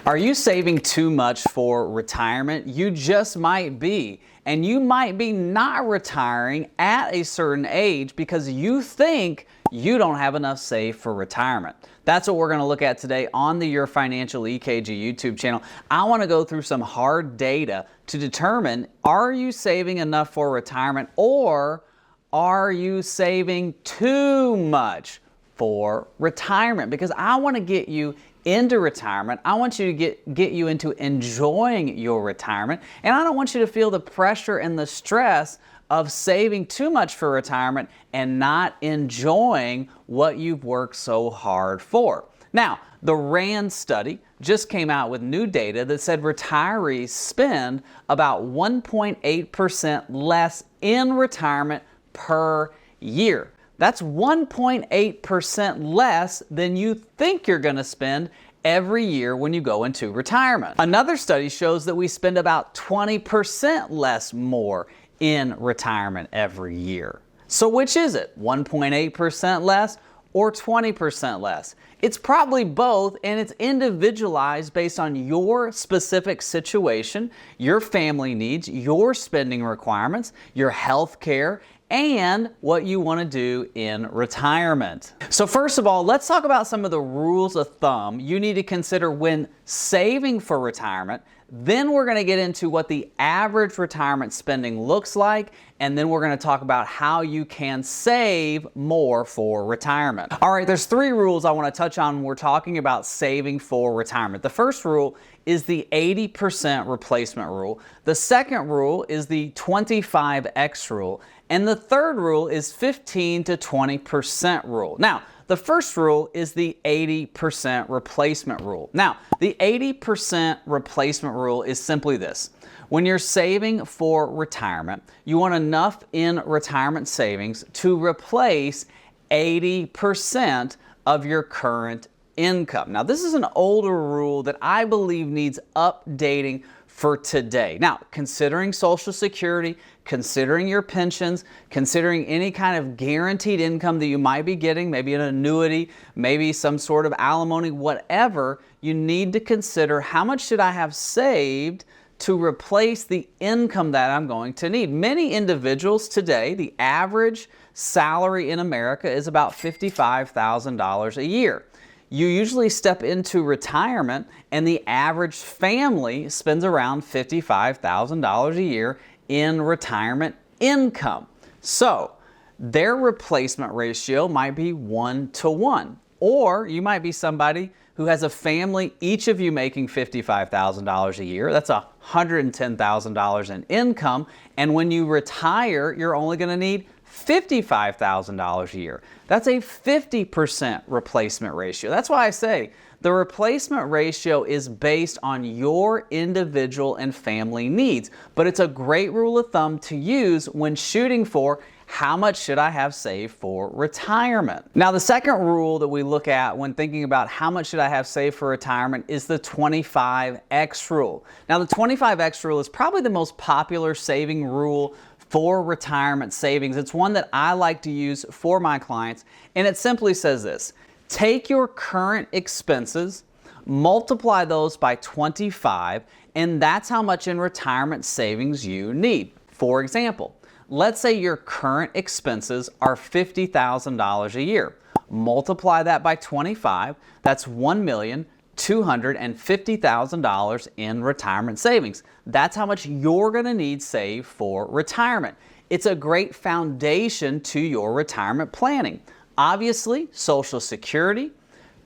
Are you saving too much for retirement? You just might be. And you might be not retiring at a certain age because you think you don't have enough saved for retirement. That's what we're going to look at today on the Your Financial EKG YouTube channel. I want to go through some hard data to determine, are you saving enough for retirement or are you saving too much for retirement? Because I want to get you into retirement. I want you to get you into enjoying your retirement. And I don't want you to feel the pressure and the stress of saving too much for retirement and not enjoying what you've worked so hard for. Now, the RAND study just came out with new data that said retirees spend about 1.8% less in retirement per year. That's 1.8% less than you think you're going to spend every year when you go into retirement. Another study shows that we spend about 20% less more in retirement every year. So which is it? 1.8% less or 20% less? It's probably both, and it's individualized based on your specific situation, your family needs, your spending requirements, your health care, and what you want to do in retirement. So first of all, let's talk about some of the rules of thumb you need to consider when saving for retirement. Then we're going to get into what the average retirement spending looks like, and then we're going to talk about how you can save more for retirement. All right, there's 3 rules I want to touch on when we're talking about saving for retirement. The first rule is the 80% replacement rule. The second rule is the 25X rule. And the third rule is 15 to 20% rule. Now, the first rule is the 80% replacement rule. Now, the 80% replacement rule is simply this. When you're saving for retirement, you want enough in retirement savings to replace 80% of your current income. Now, this is an older rule that I believe needs updating for today. Now, considering Social Security, considering your pensions, considering any kind of guaranteed income that you might be getting, maybe an annuity, maybe some sort of alimony, whatever, you need to consider how much should I have saved to replace the income that I'm going to need. Many individuals today, the average salary in America is about $55,000 a year. You usually step into retirement and the average family spends around $55,000 a year in retirement income. So their replacement ratio might be 1 to 1. Or you might be somebody who has a family, each of you making $55,000 a year. That's $110,000 in income. And when you retire, you're only going to need $55,000 a year. That's a 50% replacement ratio. That's why I say the replacement ratio is based on your individual and family needs, but it's a great rule of thumb to use when shooting for how much should I have saved for retirement. Now, the second rule that we look at when thinking about how much should I have saved for retirement is the 25X rule. Now, the 25X rule is probably the most popular saving rule for retirement savings. It's one that I like to use for my clients, and it simply says this: take your current expenses, multiply those by 25, and that's how much in retirement savings you need. For example, let's say your current expenses are $50,000 a year. Multiply that by 25, that's $1,250,000 in retirement savings. That's how much you're going to need saved for retirement. It's a great foundation to your retirement planning. Obviously, Social Security,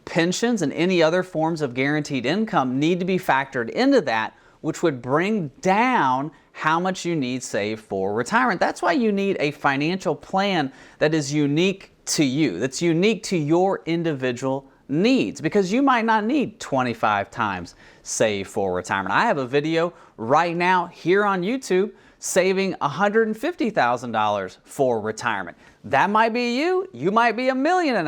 pensions, and any other forms of guaranteed income need to be factored into that, which would bring down how much you need saved for retirement. That's why you need a financial plan that is unique to you, that's unique to your individual needs, because you might not need 25 times save for retirement. I have a video right now here on YouTube saving $150,000 for retirement. That might be you. You might be $1.5 million.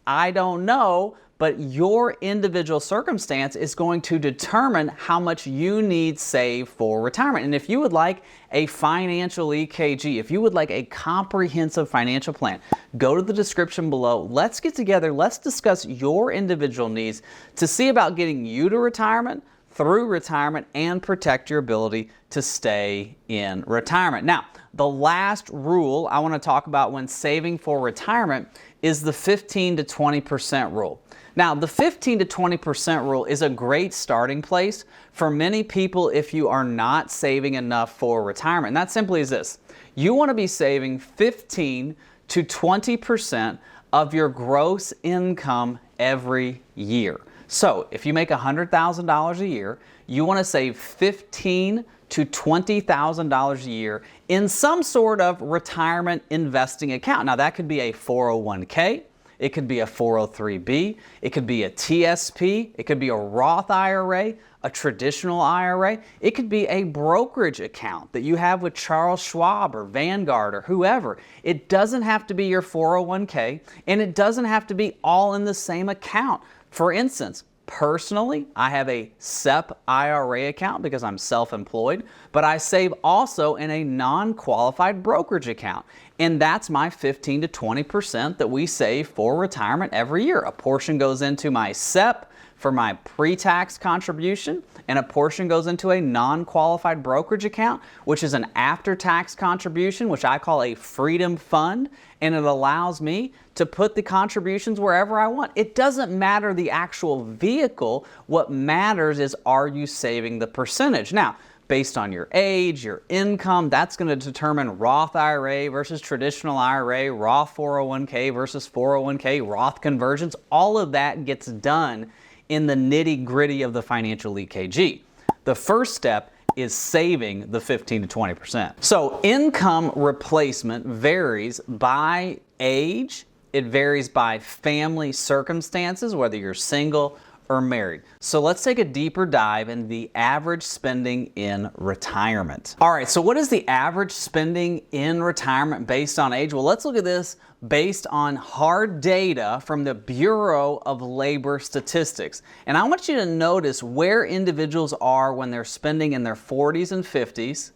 I don't know, but your individual circumstance is going to determine how much you need saved for retirement. And if you would like a financial EKG, if you would like a comprehensive financial plan, go to the description below. Let's get together. Let's discuss your individual needs to see about getting you to retirement through retirement and protect your ability to stay in retirement. Now, the last rule I want to talk about when saving for retirement is the 15 to 20% rule. Now, the 15 to 20% rule is a great starting place for many people if you are not saving enough for retirement. And that simply is this. You want to be saving 15 to 20% of your gross income every year. So if you make $100,000 a year, you want to save $15,000 to $20,000 a year in some sort of retirement investing account. Now that could be a 401k, it could be a 403b, it could be a TSP, it could be a Roth IRA, a traditional IRA, it could be a brokerage account that you have with Charles Schwab or Vanguard or whoever. It doesn't have to be your 401k, and it doesn't have to be all in the same account. For instance, personally, I have a SEP IRA account because I'm self-employed, but I save also in a non-qualified brokerage account. And that's my 15 to 20% that we save for retirement every year. A portion goes into my SEP for my pre-tax contribution, and a portion goes into a non-qualified brokerage account, which is an after-tax contribution, which I call a freedom fund, and it allows me to put the contributions wherever I want. It doesn't matter the actual vehicle. What matters is, are you saving the percentage? Now, based on your age, your income, that's going to determine Roth IRA versus traditional IRA, Roth 401k versus 401k, Roth conversions. All of that gets done in the nitty-gritty of the financial EKG. The first step is saving the 15 to 20%. So income replacement varies by age, it varies by family circumstances, whether you're single or married. So let's take a deeper dive into the average spending in retirement. All right, so what is the average spending in retirement based on age? Well, let's look at this based on hard data from the Bureau of Labor Statistics. And I want you to notice where individuals are when they're spending in their 40s and 50s,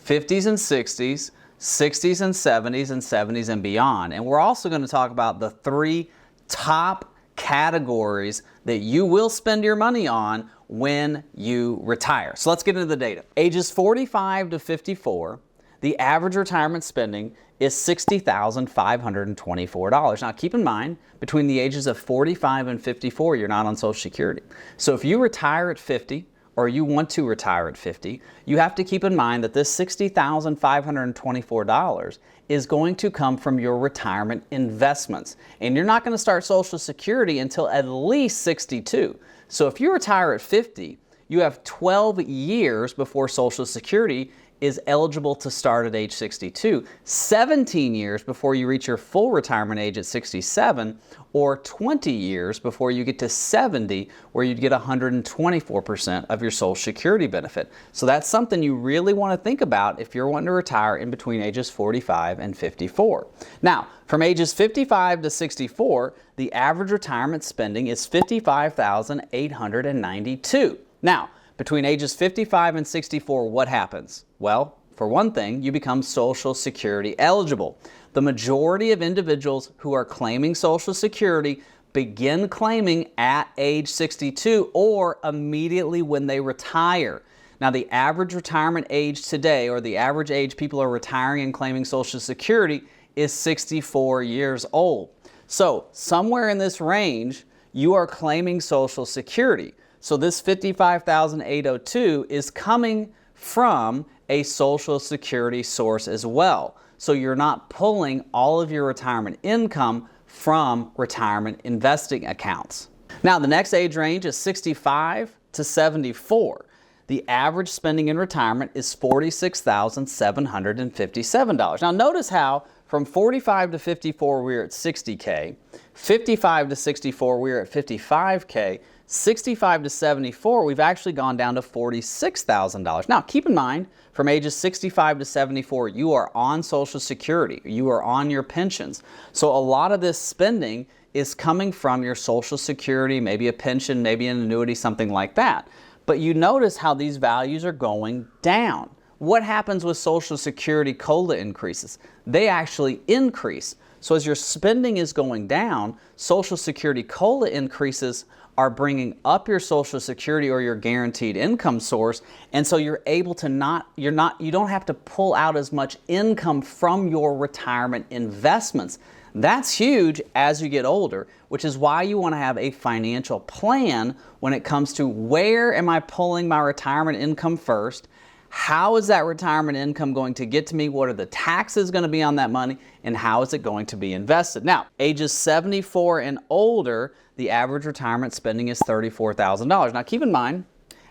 50s and 60s, 60s and 70s, and 70s and beyond. And we're also going to talk about the 3 top categories that you will spend your money on when you retire. So let's get into the data. Ages 45 to 54, the average retirement spending is $60,524. Now keep in mind, between the ages of 45 and 54, you're not on Social Security. So if you retire at 50, or you want to retire at 50, you have to keep in mind that this $60,524 is going to come from your retirement investments. And you're not going to start Social Security until at least 62. So if you retire at 50, you have 12 years before Social Security is eligible to start at age 62, 17 years before you reach your full retirement age at 67, or 20 years before you get to 70, where you'd get 124% of your Social Security benefit. So that's something you really want to think about if you're wanting to retire in between ages 45 and 54. Now, from ages 55 to 64, the average retirement spending is $55,892. Now, between ages 55 and 64, what happens? Well, for one thing, you become Social Security eligible. The majority of individuals who are claiming Social Security begin claiming at age 62 or immediately when they retire. Now, the average retirement age today, or the average age people are retiring and claiming Social Security, is 64 years old. So, somewhere in this range, you are claiming Social Security. So this $55,802 is coming from a Social Security source as well. So you're not pulling all of your retirement income from retirement investing accounts. Now, the next age range is 65 to 74. The average spending in retirement is $46,757. Now, notice how from 45 to 54, we're at $60K. 55 to 64, we're at $55K. 65 to 74, we've actually gone down to $46,000. Now, keep in mind, from ages 65 to 74, you are on Social Security. You are on your pensions. So a lot of this spending is coming from your Social Security, maybe a pension, maybe an annuity, something like that. But you notice how these values are going down. What happens with Social Security COLA increases? They actually increase. So as your spending is going down, Social Security COLA increases are bringing up your Social Security or your guaranteed income source, and so you're able to you don't have to pull out as much income from your retirement investments. That's huge as you get older, which is why you want to have a financial plan when it comes to where am I pulling my retirement income first, how is that retirement income going to get to me, what are the taxes going to be on that money, and how is it going to be invested. Now, ages 74 and older, the average retirement spending is $34,000. Now keep in mind,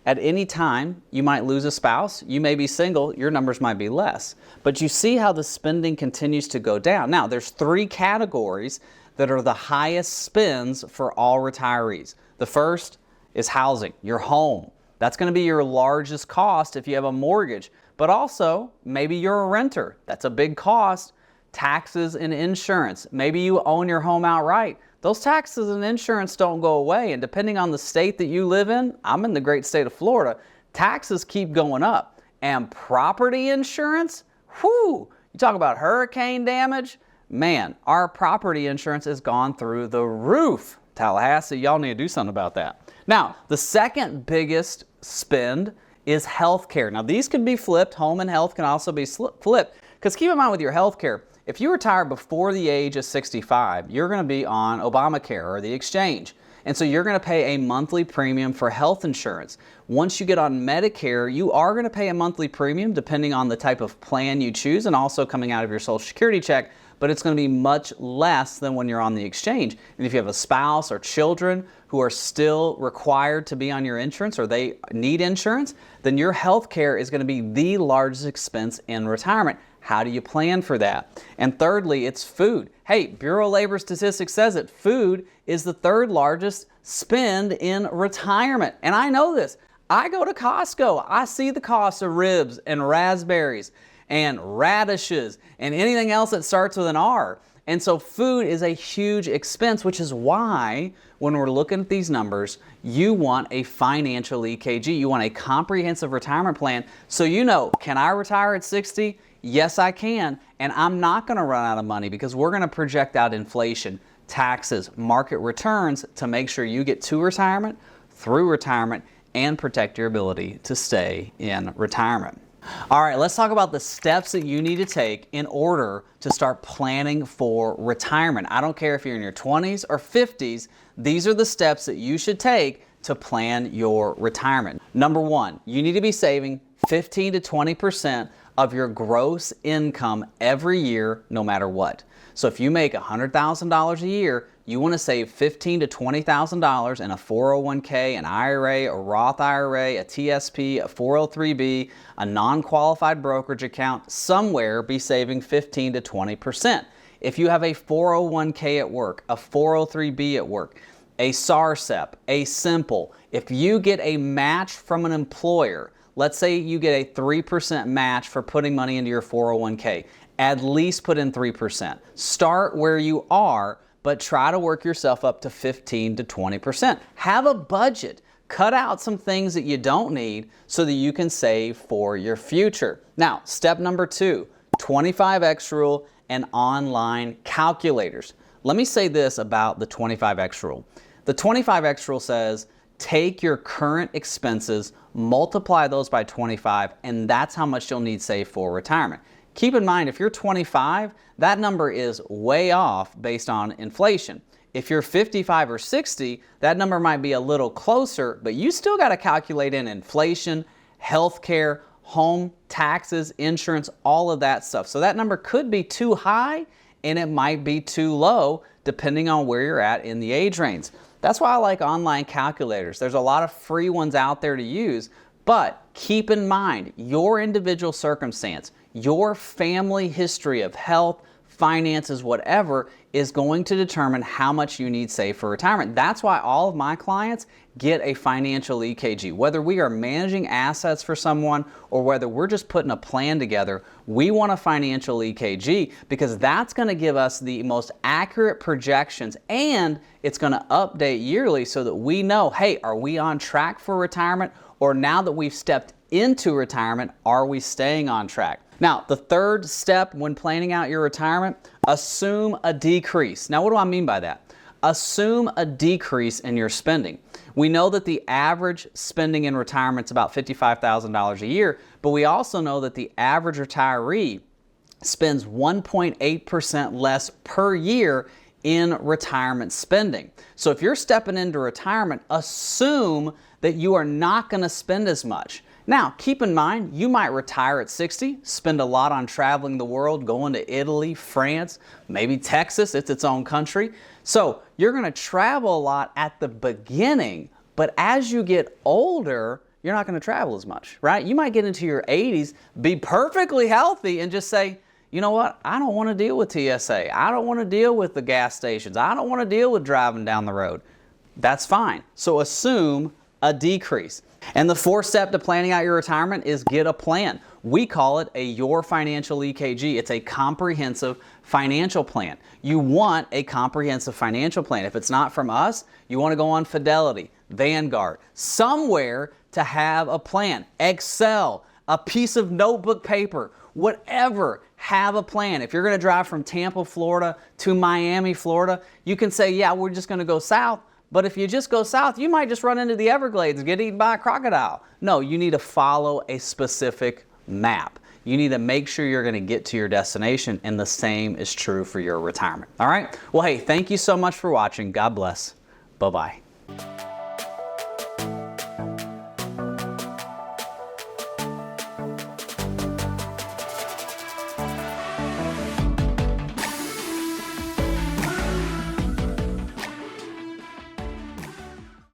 at any time, you might lose a spouse, you may be single, your numbers might be less. But you see how the spending continues to go down. Now, there's 3 categories that are the highest spends for all retirees. The first is housing, your home. That's going to be your largest cost if you have a mortgage. But also, maybe you're a renter. That's a big cost. Taxes and insurance. Maybe you own your home outright. Those taxes and insurance don't go away, and depending on the state that you live in, I'm in the great state of Florida, taxes keep going up. And property insurance, whew, you talk about hurricane damage, man, our property insurance has gone through the roof. Tallahassee, y'all need to do something about that. Now, the second biggest spend is healthcare. Now, these can be flipped. Home and health can also be flipped, because keep in mind with your healthcare, if you retire before the age of 65, you're going to be on Obamacare or the exchange. And so you're going to pay a monthly premium for health insurance. Once you get on Medicare, you are going to pay a monthly premium depending on the type of plan you choose and also coming out of your Social Security check, but it's going to be much less than when you're on the exchange. And if you have a spouse or children who are still required to be on your insurance or they need insurance, then your health care is going to be the largest expense in retirement. How do you plan for that? And thirdly, it's food. Hey, Bureau of Labor Statistics says it. Food is the 3rd largest spend in retirement. And I know this. I go to Costco. I see the cost of ribs and raspberries and radishes and anything else that starts with an R. And so food is a huge expense, which is why when we're looking at these numbers, you want a financial EKG. You want a comprehensive retirement plan so you know, can I retire at 60? Yes, I can, and I'm not going to run out of money because we're going to project out inflation, taxes, market returns to make sure you get to retirement, through retirement, and protect your ability to stay in retirement. All right, let's talk about the steps that you need to take in order to start planning for retirement. I don't care if you're in your 20s or 50s, these are the steps that you should take to plan your retirement. Number 1, you need to be saving 15 to 20% of your gross income every year, no matter what. So if you make $100,000 a year, you want to save $15,000 to $20,000 in a 401k, an IRA, a Roth IRA, a TSP, a 403b, a non-qualified brokerage account. Somewhere be saving 15 to 20%. If you have a 401k at work, a 403b at work, a SARSEP, a Simple, if you get a match from an employer, let's say you get a 3% match for putting money into your 401k. At least put in 3%. Start where you are, but try to work yourself up to 15 to 20%. Have a budget. Cut out some things that you don't need so that you can save for your future. Now, step number 2, 25X rule and online calculators. Let me say this about the 25X rule. The 25X rule says, take your current expenses, multiply those by 25, and that's how much you'll need saved for retirement. Keep in mind, if you're 25, that number is way off based on inflation. If you're 55 or 60, that number might be a little closer, but you still got to calculate in inflation, healthcare, home, taxes, insurance, all of that stuff. So that number could be too high and it might be too low depending on where you're at in the age range. That's why I like online calculators. There's a lot of free ones out there to use, but keep in mind your individual circumstance, your family history of health, finances, whatever, is going to determine how much you need saved for retirement. That's why all of my clients get a financial EKG. Whether we are managing assets for someone or whether we're just putting a plan together, we want a financial EKG because that's going to give us the most accurate projections and it's going to update yearly so that we know, hey, are we on track for retirement? Or now that we've stepped into retirement, are we staying on track? Now, the third step when planning out your retirement, assume a decrease. Now, what do I mean by that? assume a decrease in your spending. We know that the average spending in retirement is about $55,000 a year, but we also know that the average retiree spends 1.8% less per year in retirement spending. So if you're stepping into retirement, assume that you are not going to spend as much. Now, keep in mind, you might retire at 60, spend a lot on traveling the world, going to Italy, France, maybe Texas, it's its own country. So you're going to travel a lot at the beginning, but as you get older, you're not going to travel as much, right? You might get into your 80s, be perfectly healthy, and just say, you know what, I don't want to deal with TSA. I don't want to deal with the gas stations. I don't want to deal with driving down the road. That's fine. So assume a decrease. And the fourth step to planning out your retirement is get a plan. We call it your Financial EKG. It's a comprehensive financial plan. You want a comprehensive financial plan. If it's not from us, you want to go on Fidelity, Vanguard, somewhere to have a plan. Excel, a piece of notebook paper, whatever, have a plan. If you're going to drive from Tampa, Florida to Miami, Florida, you can say, yeah, we're just going to go south. But if you just go south, you might just run into the Everglades and get eaten by a crocodile. No, you need to follow a specific map. You need to make sure you're going to get to your destination, and the same is true for your retirement. All right? Well, hey, thank you so much for watching. God bless. Bye-bye.